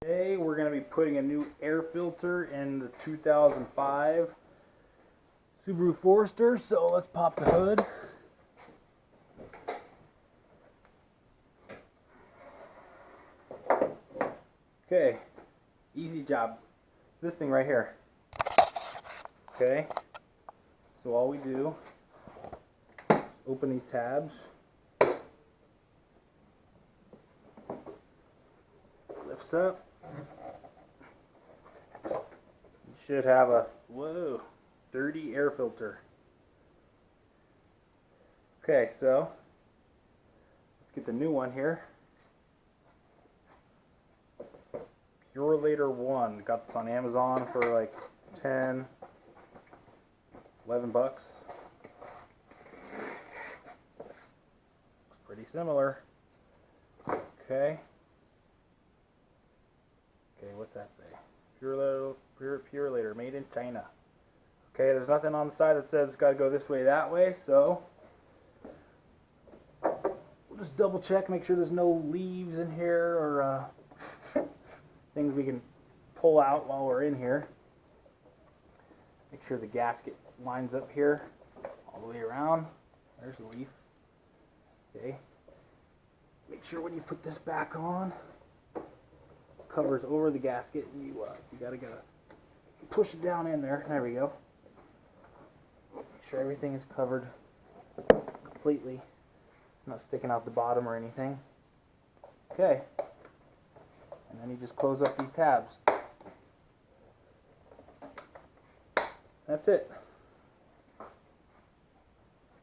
Today we're going to be putting a new air filter in the 2005 Subaru Forester, so let's pop the hood. Okay, easy job. It's this thing right here. Okay, so all we do, open these tabs, lifts up. You should have a, whoa, dirty air filter. Okay, so let's get the new one here. Purelator 1. Got this on Amazon for like 10, 11 bucks. Looks pretty similar. Okay. Okay, what's that say? Purelator, made in China. Okay, there's nothing on the side that says it's got to go this way, that way, so we'll just double check, make sure there's no leaves in here or things we can pull out while we're in here. Make sure the gasket lines up here all the way around. There's the leaf. Okay. Make sure when you put this back on, covers over the gasket, and you gotta push it down in there. There we go. Make sure everything is covered completely, not sticking out the bottom or anything. Okay. And then you just close up these tabs. That's it.